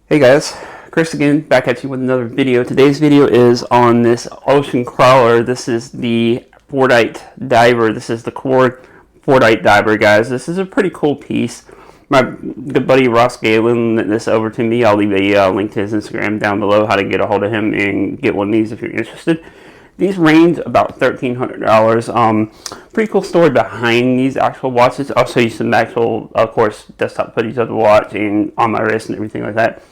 Hey guys, Chris again, back at you with another video. Today's video is on this ocean crawler. This is the Fordite diver. This is the core Fordite diver, guys. This is a pretty cool piece. My good buddy Ross Galen sent this over to me. I'll leave a link to his Instagram down below, how to get a hold of him and get one of these if you're interested. These range about $1,300. Pretty cool story behind these actual watches. I'll show you some actual, of course, desktop footage of the watch and on my wrist and everything like that.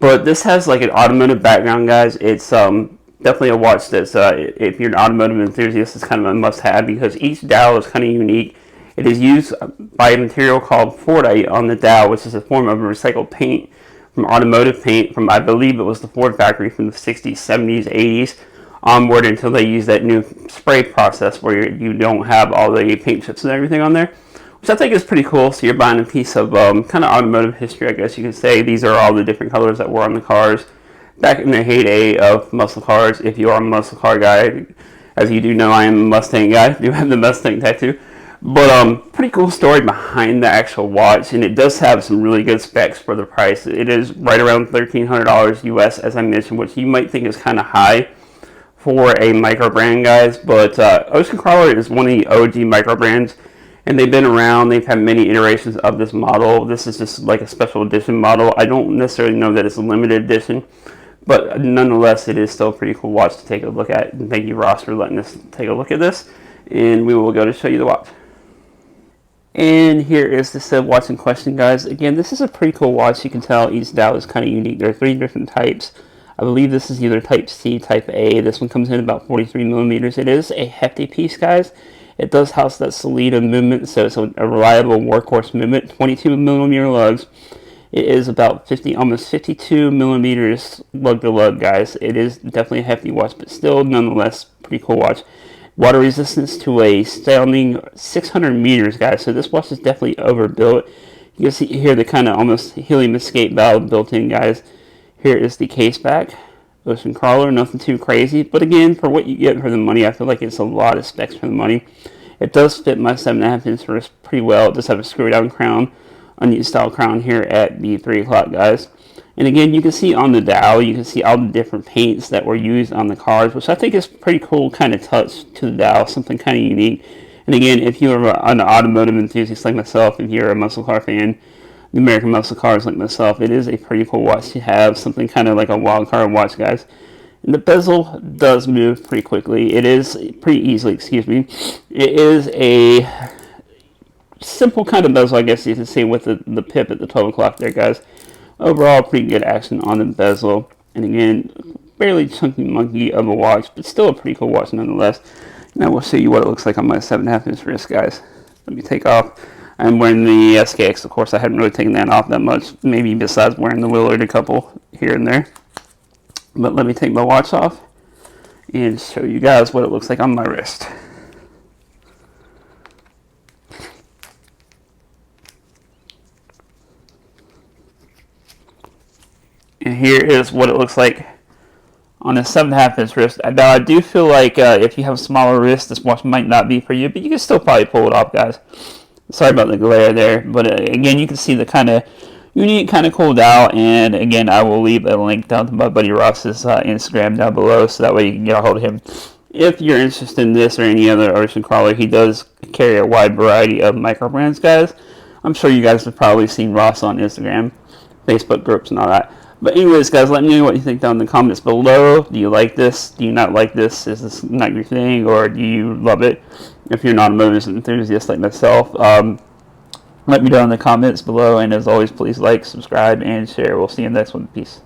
But this has like an automotive background, guys. It's definitely a watch that's, if you're an automotive enthusiast, it's kind of a must-have because each dial is kind of unique. It is used by a material called Fordite on the dial, which is a form of recycled paint from automotive paint from, I believe it was the Ford factory from the 60s, 70s, 80s onward until they use that new spray process where you don't have all the paint chips and everything on there, which I think is pretty cool. So you're buying a piece of kind of automotive history, I guess you could say. These are all the different colors that were on the cars back in the heyday of muscle cars. If you are a muscle car guy, as you do know, I am a Mustang guy. I do have the Mustang tattoo. But pretty cool story behind the actual watch, and it does have some really good specs for the price. It is right around $1,300 US, as I mentioned, which you might think is kind of high for a micro brand, guys, but Ocean Crawler is one of the OG micro brands, and they've been around. They've had many iterations of this model. This is just like a special edition model. I don't necessarily know that it's a limited edition, but nonetheless, it is still a pretty cool watch to take a look at. And thank you, Ross, for letting us take a look at this, and we will go to show you the watch. And here is the said watch in question, guys. Again, this is a pretty cool watch. You can tell each dial is kind of unique. There are 3 different types. I believe this is either Type C, Type A. This one comes in about 43 millimeters. It is a hefty piece, guys. It does house that Solida movement, so it's a reliable workhorse movement. 22 millimeter lugs. It is about almost 52 millimeters lug to lug, guys. It is definitely a hefty watch, but still, nonetheless, pretty cool watch. Water resistance to a astounding 600 meters, guys. So this watch is definitely overbuilt. You can see here the kind of almost helium escape valve built in, guys. Here is the case back. Ocean Crawler, nothing too crazy. But again, for what you get for the money, I feel like it's a lot of specs for the money. It does fit my 7.5 inch wrist pretty well. It does have a screw down crown, unused style crown here at the 3 o'clock, guys. And again, you can see on the dial, you can see all the different paints that were used on the cars, which I think is pretty cool kind of touch to the dial, something kind of unique. And again, if you're an automotive enthusiast like myself, if you're a muscle car fan, the American muscle cars like myself, it is a pretty cool watch to have, something kind of like a wild card watch, guys. And the bezel does move pretty quickly. It is pretty easily, excuse me. It is a simple kind of bezel, I guess you can say, with the pip at the 12 o'clock there, guys. Overall, pretty good action on the bezel. And again, fairly chunky monkey of a watch, but still a pretty cool watch nonetheless. Now we'll show you what it looks like on my 7.5 inch wrist, guys. Let me take off. I'm wearing the SKX, of course. I haven't really taken that off that much, maybe besides wearing the Willard a couple here and there. But let me take my watch off and show you guys what it looks like on my wrist. And here is what it looks like on a 7.5 inch wrist. Now, I do feel like if you have a smaller wrist, this watch might not be for you, but you can still probably pull it off, guys. Sorry about the glare there, but again, you can see the kind of unique, kind of cool dial. And again, I will leave a link down to my buddy Ross's Instagram down below, so that way you can get a hold of him if you're interested in this or any other Ocean Crawler. He does carry a wide variety of micro brands, guys. I'm sure you guys have probably seen Ross on Instagram, Facebook groups, and all that. But anyways, guys, let me know what you think down in the comments below. Do you like this? Do you not like this? Is this not your thing, or do you love it? If you're not a motorist enthusiast like myself, let me know in the comments below. And as always, please like, subscribe, and share. We'll see you in the next one. Peace.